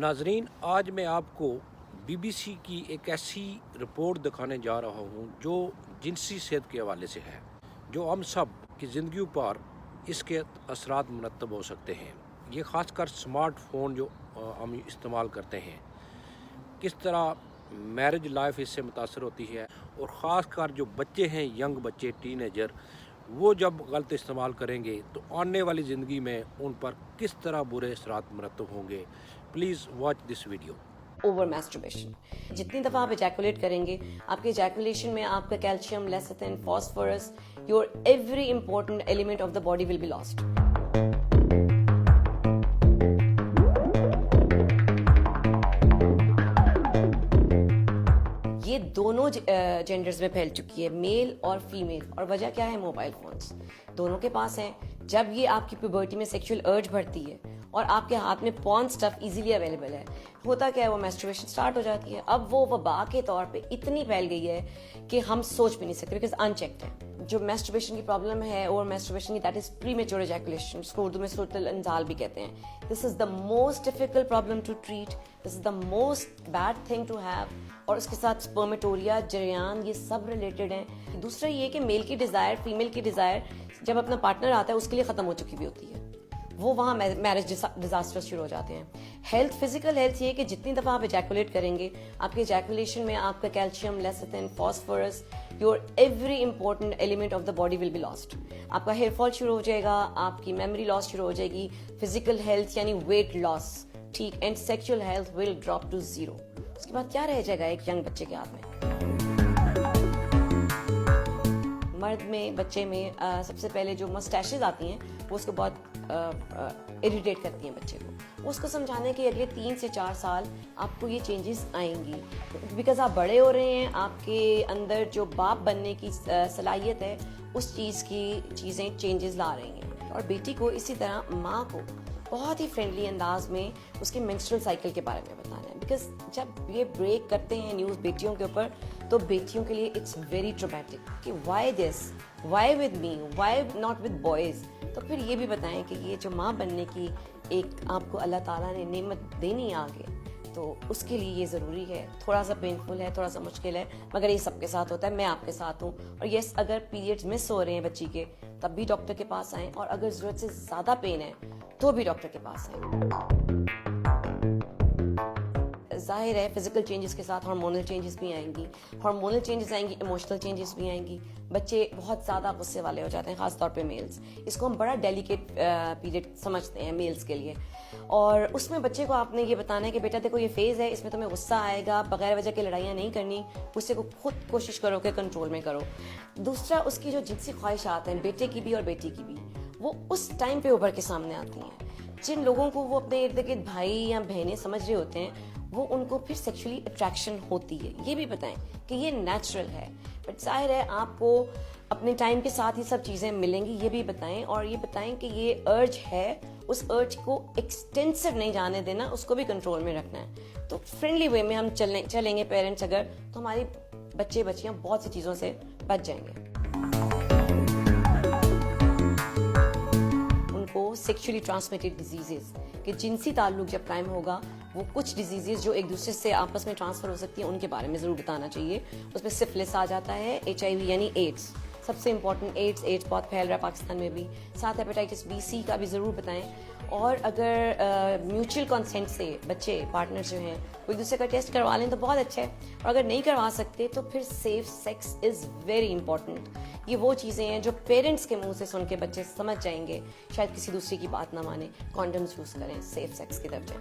नाजरीन, आज मैं आपको BBC की एक ऐसी रिपोर्ट दिखाने जा रहा हूँ जो जिनसी सेहत के हवाले से है, जो हम सब की ज़िंदगी पर इसके असरात मुरतब हो सकते हैं। ये ख़ासकर स्मार्टफोन जो हम इस्तेमाल करते हैं, किस तरह मैरिज लाइफ इससे मुतासर होती है, और ख़ासकर जो बच्चे हैं, यंग बच्चे, टीनेजर, वो जब गलत इस्तेमाल करेंगे तो आने वाली ज़िंदगी में उन पर किस तरह बुरे असरात मुरतब होंगे। Please watch this video. Over masturbation, जितनी दफ़ा आप एजैकुलेट करेंगे, आपके एजैकुलेशन में आपका calcium, lecithin, phosphorus, your every important element of the body will be lost. ये दोनों जेंडर्स में फैल चुकी है, मेल और फीमेल। और वजह क्या है? मोबाइल फोन्स दोनों के पास हैं। जब ये आपकी प्यूबर्टी में सेक्सुअल अर्ज बढ़ती है और आपके हाथ में पॉर्न स्टफ इजीली अवेलेबल है, होता क्या है? वो मैस्टरबेशन स्टार्ट हो जाती है। अब वो वबा के तौर पे इतनी फैल गई है कि हम सोच भी नहीं सकते, बिकॉज अनचेक्ड है। जो मैस्टरबेशन की प्रॉब्लम है, ओवर मैस्टरबेशन की, दैट इज प्रीमेच्योर एजैकुलेशन, जिसको उर्दू में सूरतुल इंजाल भी कहते हैं। This is the most difficult problem to treat, this is the most bad thing to have. और उसके साथ स्पर्मेटोरिया, जरियान, ये सब रिलेटेड हैं। दूसरा ये कि मेल की डिजायर, फीमेल की डिजायर जब अपना पार्टनर आता है उसके लिए खत्म हो चुकी भी होती है, वो वहाँ मैरिज डिजास्टर शुरू हो जाते हैं। हेल्थ, फिजिकल हेल्थ, ये कि जितनी दफ़ा आप एजैकुलेट करेंगे, आपके एजैकुलेशन में आपका calcium, lecithin, phosphorus, your every important element of the body will be lost. आपका हेयर फॉल शुरू हो जाएगा, आपकी मेमोरी लॉस शुरू हो जाएगी, फिजिकल हेल्थ यानी वेट लॉस, ठीक, and sexual health will drop to zero. उसके बाद क्या रह जाएगा एक यंग बच्चे के हाथ में? मर्द में, बच्चे में सबसे पहले जो मस्टैशेज आती हैं वो उसको बहुत इरिटेट करती हैं बच्चे को। उसको समझाने के अगले 3 से 4 साल आपको ये चेंजेस आएंगी, बिकॉज आप बड़े हो रहे हैं, आपके अंदर जो बाप बनने की सलाहियत है, उस चीज़ की चीज़ें चेंजेस ला रही हैं। और बेटी को इसी तरह माँ को बहुत ही फ्रेंडली अंदाज में उसके मेंस्ट्रुअल साइकिल के बारे में बताना है, बिकॉज जब ये ब्रेक करते हैं न्यूज़ बेटियों के ऊपर, तो बेटियों के लिए इट्स वेरी ट्रॉमेटिक कि why this, why with me, why not with boys. तो फिर ये भी बताएं कि ये जो माँ बनने की एक आपको अल्लाह ताला ने नेमत देनी है आगे, तो उसके लिए ये ज़रूरी है। थोड़ा सा पेनफुल है, थोड़ा सा मुश्किल है, मगर ये सबके साथ होता है। मैं आपके साथ हूँ। और यस, अगर पीरियड्स मिस हो रहे हैं बच्ची के, तब भी डॉक्टर के पास आएँ, और अगर ज़रूरत से ज़्यादा पेन है तो भी डॉक्टर के पास आएँ। जाहिर है फिजिकल चेंजेस के साथ हार्मोनल चेंजेस भी आएंगी, हार्मोनल चेंजेस आएंगी, इमोशनल चेंजेस भी आएंगी। बच्चे बहुत ज़्यादा गुस्से वाले हो जाते हैं, खास तौर पे मेल्स। इसको हम बड़ा डेलिकेट पीरियड समझते हैं मेल्स के लिए। और उसमें बच्चे को आपने ये बताना है कि बेटा देखो, ये फेज़ है, इसमें तुम्हें गुस्सा आएगा, बगैर वजह के लड़ाइयाँ नहीं करनी, गुस्से को खुद कोशिश करो कि कंट्रोल में करो। दूसरा, उसकी जो जिनसी ख्वाहिशात हैं, बेटे की भी और बेटी की भी, वो उस टाइम पे उभर के सामने आती हैं। जिन लोगों को वो अपने इर्द गिर्द भाई या बहनें समझ रहे होते हैं, वो उनको फिर सेक्सुअली अट्रैक्शन होती है। ये भी बताएं कि ये नेचुरल है, बट जाहिर है आपको अपने टाइम के साथ ही सब चीज़ें मिलेंगी, ये भी बताएं। और ये बताएं कि ये अर्ज है, उस अर्ज को एक्सटेंसिव नहीं जाने देना, उसको भी कंट्रोल में रखना है। तो फ्रेंडली वे में हम चलेंगे पेरेंट्स अगर, तो हमारी बच्चे बच्चियाँ बहुत सी चीज़ों से बच जाएंगे। उनको सेक्सुअली ट्रांसमिटेड डिजीजेस कि जिनसी ताल्लुक जब कायम होगा, वो कुछ डिजीजेस जो एक दूसरे से आपस में ट्रांसफर हो सकती हैं, उनके बारे में ज़रूर बताना चाहिए। उसमें सिफिलिस आ जाता है, HIV यानी एड्स, सबसे इंपॉर्टेंट एड्स बहुत फैल रहा है पाकिस्तान में भी। साथ हेपेटाइटिस B, C का भी ज़रूर बताएं। और अगर म्यूचुअल कंसेंट से बच्चे, पार्टनर जो हैं, वो एक दूसरे का टेस्ट करवा लें तो बहुत अच्छा है। और अगर नहीं करवा सकते तो फिर safe sex is very important. ये वो चीज़ें हैं जो पेरेंट्स के मुंह से सुन के बच्चे समझ जाएंगे, शायद किसी दूसरे की बात ना माने, कॉन्डम्स यूज़ करें, सेफ सेक्स की तरफ जाएं।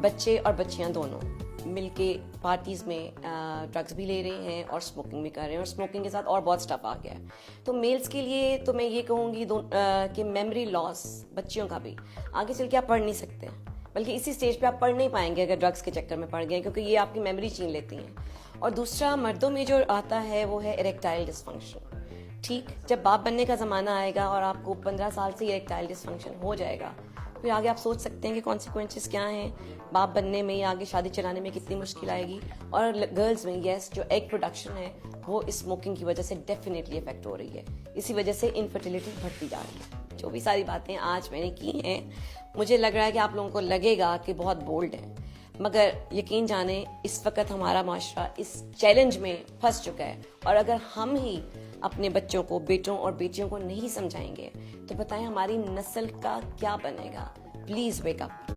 बच्चे और बच्चियां दोनों मिलके पार्टीज में ड्रग्स भी ले रहे हैं और स्मोकिंग भी कर रहे हैं, और स्मोकिंग के साथ और बहुत स्टफ आ गया है। तो मेल्स के लिए तो मैं ये कहूँगी कि मेमोरी लॉस बच्चियों का भी, आगे चल के आप पढ़ नहीं सकते हैं, बल्कि इसी स्टेज पे आप पढ़ नहीं पाएंगे अगर ड्रग्स के चक्कर में पड़ गए, क्योंकि ये आपकी मेमोरी छीन लेती हैं। और दूसरा, मर्दों में जो आता है वो है इरेक्टाइल डिसफंक्शन। ठीक, जब बाप बनने का ज़माना आएगा और आपको 15 साल से इरेक्टाइल डिसफंक्शन हो जाएगा, फिर आगे आप सोच सकते हैं कि कॉन्सिक्वेंसेस क्या हैं बाप बनने में, या आगे शादी चलाने में कितनी मुश्किल आएगी। और गर्ल्स में यस, जो एग प्रोडक्शन है वो स्मोकिंग की वजह से डेफिनेटली इफेक्ट हो रही है। इसी वजह से इनफर्टिलिटी बढ़ती जा रही है। جو بھی ساری باتیں آج میں نے کی ہیں مجھے لگ رہا ہے کہ آپ لوگوں کو لگے گا کہ بہت بولڈ ہیں، مگر یقین جانیں اس وقت ہمارا معاشرہ اس چیلنج میں پھنس چکا ہے، اور اگر ہم ہی اپنے بچوں کو، بیٹوں اور بیٹیوں کو نہیں سمجھائیں گے تو بتائیں ہماری نسل کا کیا بنے گا. Please wake up.